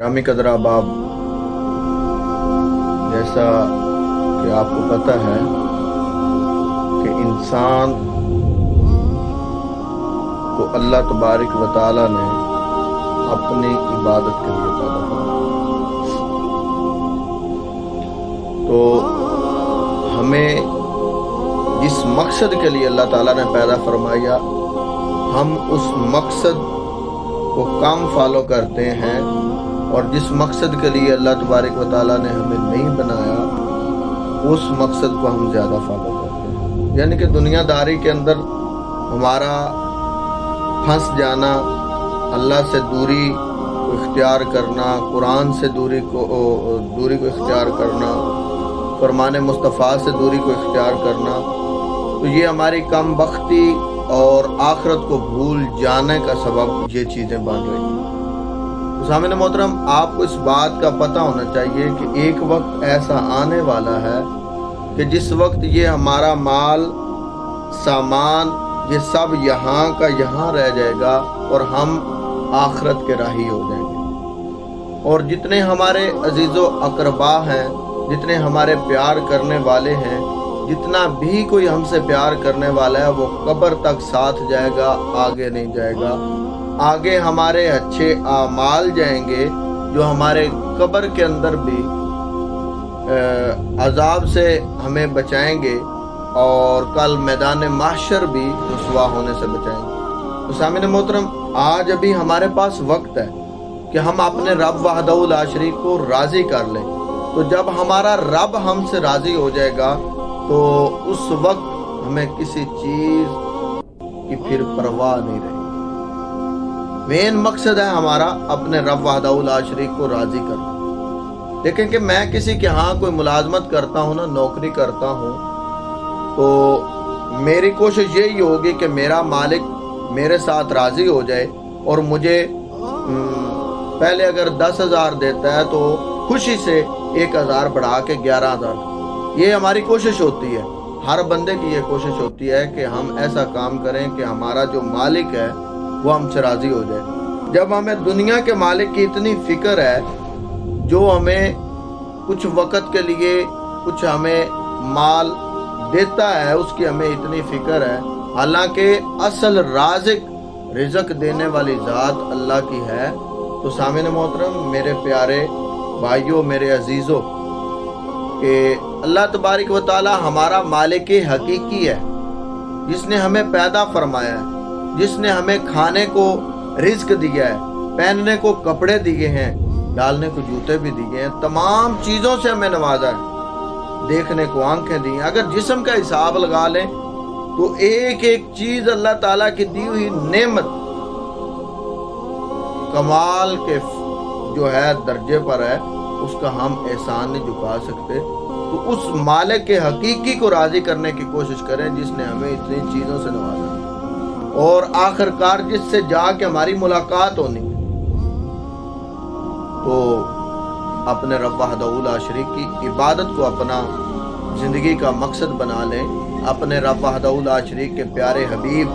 रामी कदरा बाब, जैसा कि आपको पता है कि इंसान को अल्लाह तबारक व तआला ने अपनी इबादत के लिए पैदा किया। तो हमें जिस मकसद के लिए अल्लाह ताला ने पैदा फरमाया, हम उस मकसद को कम फॉलो करते हैं, और जिस मकसद के लिए अल्लाह तबारक व तआला ने हमें नहीं बनाया उस मकसद को हम ज़्यादा फॉलो करते हैं। यानी कि दुनियादारी के अंदर हमारा फंस जाना, अल्लाह से दूरी को इख्तियार करना, कुरान से दूरी को इख्तियार करना, फरमान मुस्तफ़ा से दूरी को इख्तियार करना, तो ये हमारी कम बख्ती और आखिरत को भूल जाने का सबब ये चीज़ें बन रही हैं। तो सामने मोहतरम, आपको इस बात का पता होना चाहिए कि एक वक्त ऐसा आने वाला है कि जिस वक्त ये हमारा माल, सामान, ये सब यहाँ का यहाँ रह जाएगा और हम आखिरत के राही हो जाएंगे। और जितने हमारे अजीज़ो अकरबा हैं, जितने हमारे प्यार करने वाले हैं, जितना भी कोई हमसे प्यार करने वाला है, वो कब्र तक साथ जाएगा, आगे नहीं जाएगा। आगे हमारे अच्छे आमाल जाएंगे जो हमारे कब्र के अंदर भी अजाब से हमें बचाएंगे और कल मैदान महशर भी रुसवा होने से बचाएंगे। तो सामने मोहतरम, आज अभी हमारे पास वक्त है कि हम अपने रब वहदहू ला शरीक को राज़ी कर लें। तो जब हमारा रब हमसे राज़ी हो जाएगा तो उस वक्त हमें किसी चीज़ की फिर परवाह नहीं रहेगी। मेन मकसद है हमारा अपने रब वहदहू ला शरीक को राज़ी करना। देखें कि मैं किसी के यहाँ कोई मुलाजमत करता हूँ ना, नौकरी करता हूँ, तो मेरी कोशिश यही होगी कि मेरा मालिक मेरे साथ राज़ी हो जाए और मुझे पहले अगर 10,000 देता है तो खुशी से 1,000 बढ़ा के 11,000। ये हमारी कोशिश होती है, हर बंदे की ये कोशिश होती है कि हम ऐसा काम करें कि हमारा जो मालिक है वो हमसे राज़ी हो जाए। जब हमें दुनिया के मालिक की इतनी फ़िक्र है, जो हमें कुछ वक़्त के लिए कुछ हमें माल देता है, उसकी हमें इतनी फ़िक्र है, हालांकि असल राज़िक रिज़्क़ देने वाली ज़ात अल्लाह की है। तो सामने मोहतरम, मेरे प्यारे भाइयों, मेरे अजीज़ों, कि अल्लाह तबारक व तआला हमारा मालिक हकीकी है, जिसने हमें पैदा फरमाया है, जिसने हमें खाने को रिज़्क़ दिया है, पहनने को कपड़े दिए हैं, डालने को जूते भी दिए हैं, तमाम चीज़ों से हमें नवाजा है, देखने को आंखें दी हैं। अगर जिस्म का हिसाब लगा लें तो एक एक चीज़ अल्लाह ताला की दी हुई नेमत कमाल के जो है दर्जे पर है, उसका हम एहसान नहीं झुका सकते। तो उस मालिक के हकीकी को राज़ी करने की कोशिश करें जिसने हमें इतनी चीज़ों से नवाजा है, और आखिरकार जिससे जाके हमारी मुलाकात होनी। तो अपने रब वहदहू ला शरीक की इबादत को अपना ज़िंदगी का मकसद बना लें। अपने रब वहदहू ला शरीक के प्यारे हबीब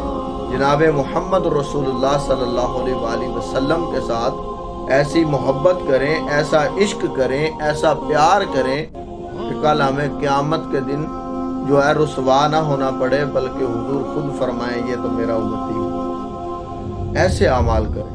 जनाब मोहम्मद रसूलुल्लाह सल्लल्लाहु अलैहि वसल्लम के साथ ऐसी मोहब्बत करें, ऐसा इश्क करें, ऐसा प्यार करें कि कल हमें क़यामत के दिन जो है रुसवा ना होना पड़े, बल्कि हुजूर खुद फरमाएं ये तो मेरा उम्मती है। ऐसे अमाल करें।